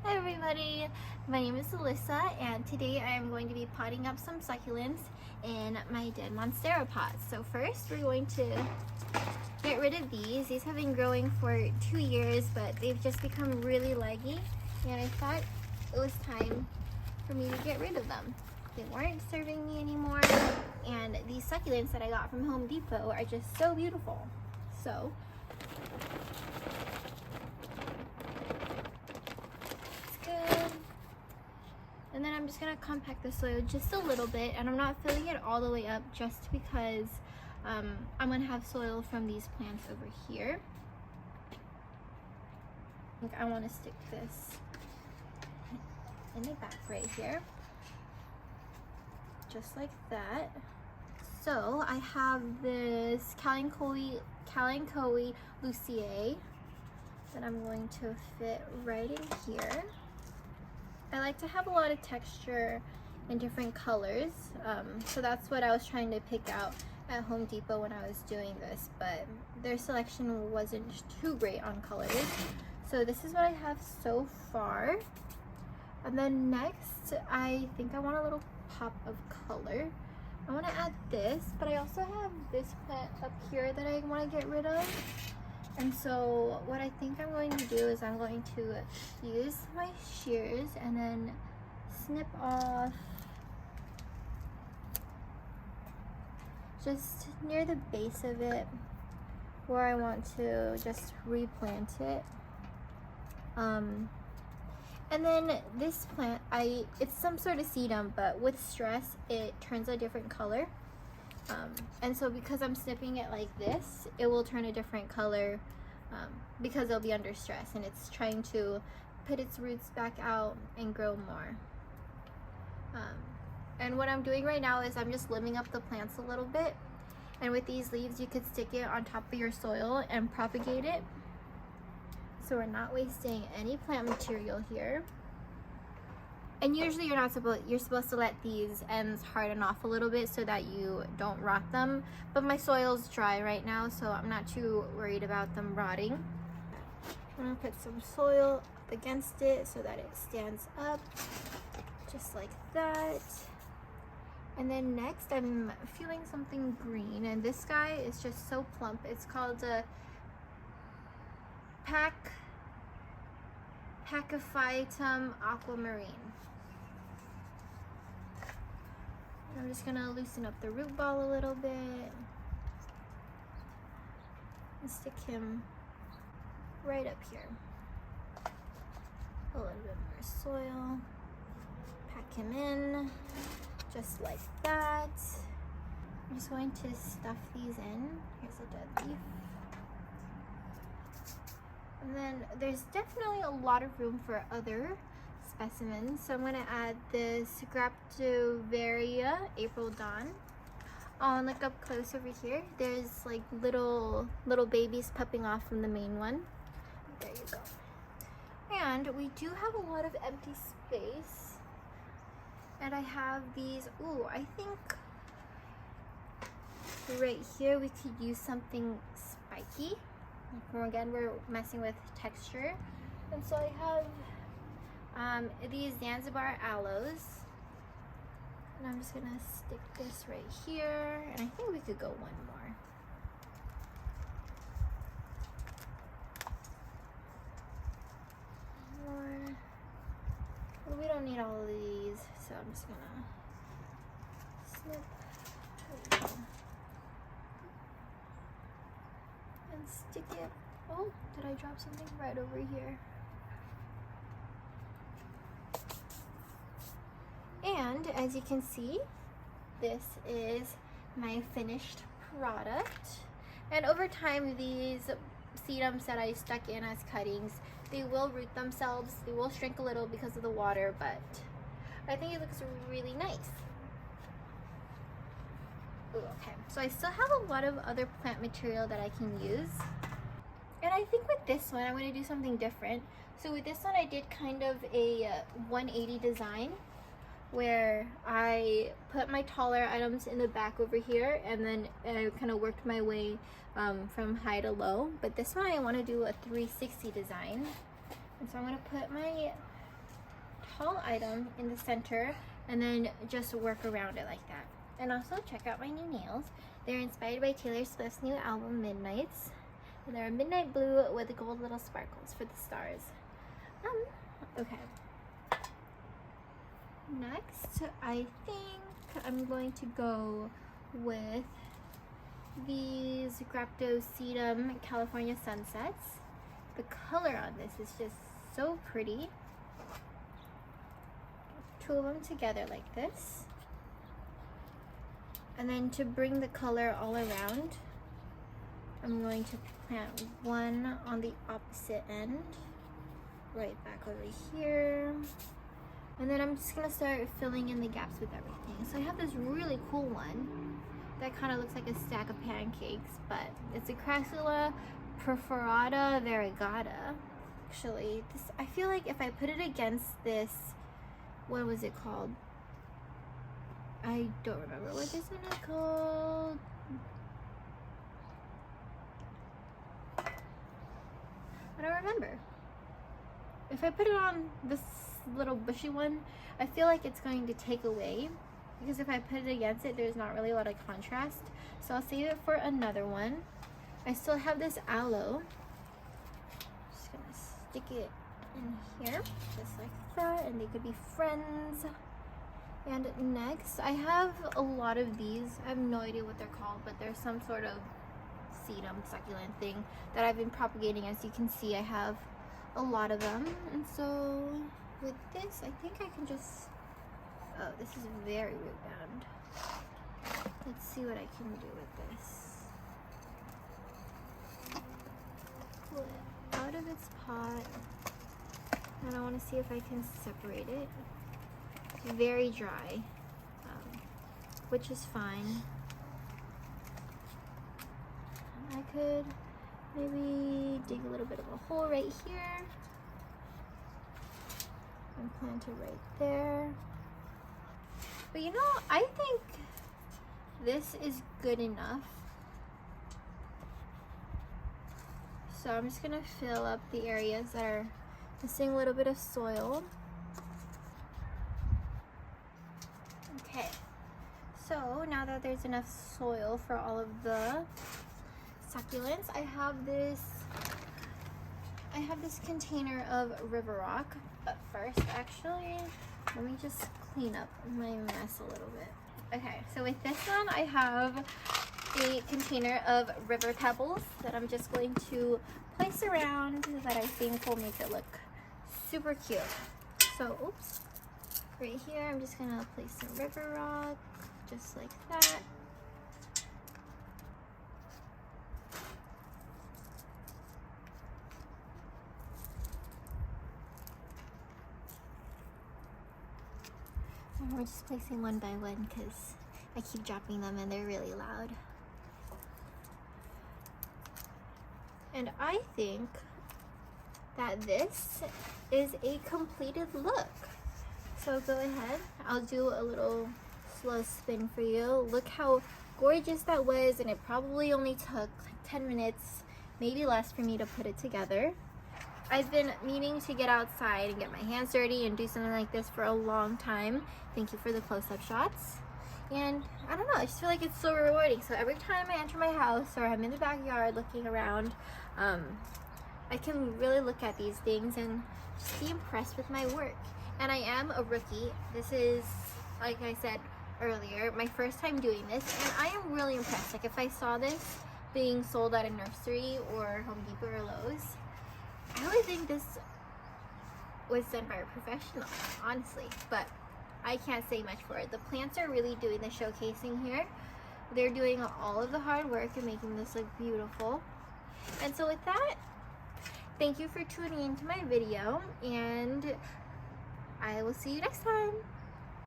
Hi everybody, my name is Alyssa and today I am going to be potting up some succulents in my dead monstera pots. So first we're going to get rid of these. These have been growing for 2 years but they've just become really leggy and I thought it was time for me to get rid of them. They weren't serving me anymore and these succulents that I got from Home Depot are just so beautiful. So and then I'm just gonna compact the soil just a little bit, and I'm not filling it all the way up just because I'm gonna have soil from these plants over here. I think I want to stick this in the back right here, just like that. So I have this Kalanchoe Luciae that I'm going to fit right in here. I like to have a lot of texture in different colors, so that's what I was trying to pick out at Home Depot when I was doing this, but their selection wasn't too great on colors. So this is what I have so far. And then next, I think I want a little pop of color. I want to add this, but I also have this plant up here that I want to get rid of. And so what I think I'm going to do is I'm going to use my shears and then snip off just near the base of it where I want to just replant it. And then this plant, it's some sort of sedum, but with stress it turns a different color. And so because I'm snipping it like this, it will turn a different color because it'll be under stress and it's trying to put its roots back out and grow more. And what I'm doing right now is I'm just limbing up the plants a little bit, and with these leaves you could stick it on top of your soil and propagate it, so we're not wasting any plant material here. And usually you're supposed to let these ends harden off a little bit so that you don't rot them. But my soil's dry right now, so I'm not too worried about them rotting. I'm gonna put some soil up against it so that it stands up, just like that. And then next I'm feeling something green, and this guy is just so plump. It's called a Pachyphytum aquamarine. I'm just gonna loosen up the root ball a little bit and stick him right up here. A little bit more soil, pack him in, just like that. I'm just going to stuff these in. Here's a dead leaf. And then there's definitely a lot of room for other specimens, so I'm going to add this Graptovaria April Dawn. Oh, look up close over here. There's like little babies popping off from the main one. There you go. And we do have a lot of empty space. And I have these, ooh, I think right here we could use something spiky. Again, we're messing with texture. And so I have these Zanzibar aloes, and I'm just gonna stick this right here, and I think we could go one more. Well, we don't need all of these, so I'm just gonna snip and stick it. Oh, did I drop something right over here? And as you can see, this is my finished product. And over time, these sedums that I stuck in as cuttings, they will root themselves. They will shrink a little because of the water, but I think it looks really nice. Ooh, okay, so I still have a lot of other plant material that I can use. And I think with this one, I'm going to do something different. So with this one, I did kind of a 180 design, where I put my taller items in the back over here, and then I kind of worked my way from high to low. But this one I want to do a 360 design, and so I'm going to put my tall item in the center and then just work around it like that. And also check out my new nails. They're inspired by Taylor Swift's new album, Midnights. And they're a midnight blue with gold little sparkles for the stars. Okay. Next, I think I'm going to go with these Graptosedum California Sunsets. The color on this is just so pretty. Two of them together like this. And then to bring the color all around, I'm going to plant one on the opposite end, right back over here. And then I'm just gonna start filling in the gaps with everything. So I have this really cool one that kind of looks like a stack of pancakes, but it's a Crassula perforata variegata. Actually, this, I feel like if I put it against this, what was it called? I don't remember what this one is called. I don't remember. If I put it on this little bushy one, I feel like it's going to take away, because if I put it against it, there's not really a lot of contrast. So I'll save it for another one. I still have this aloe. Just gonna stick it in here, just like that, and they could be friends. And next, I have a lot of these. I have no idea what they're called, but there's some sort of sedum succulent thing that I've been propagating. As you can see, I have a lot of them. And so with this, I think I can just, oh, this is very root bound. Let's see what I can do with this. Pull it out of its pot, and I want to see if I can separate it. It's very dry, which is fine. I could maybe dig a little bit of a hole right here and plant it right there. But you know, I think this is good enough. So I'm just gonna fill up the areas that are missing a little bit of soil. Okay, so now that there's enough soil for all of the succulents, I have this container of river rock. But first, actually, let me just clean up my mess a little bit. Okay, so with this one, I have a container of river pebbles that I'm just going to place around that I think will make it look super cute. So, oops, right here, I'm just gonna place some river rock, just like that. And we're just placing one by one because I keep dropping them and they're really loud. And I think that this is a completed look. So go ahead, I'll do a little slow spin for you. Look how gorgeous that was, and it probably only took like 10 minutes, maybe less, for me to put it together. I've been meaning to get outside and get my hands dirty and do something like this for a long time. Thank you for the close-up shots. And I don't know, I just feel like it's so rewarding. So every time I enter my house or I'm in the backyard looking around, I can really look at these things and just be impressed with my work. And I am a rookie. This is, like I said earlier, my first time doing this, and I am really impressed. Like, if I saw this being sold at a nursery or Home Depot or Lowe's, I would think this was done by a professional, honestly, but I can't say much for it. The plants are really doing the showcasing here. They're doing all of the hard work and making this look beautiful. And so with that, thank you for tuning into my video, and I will see you next time.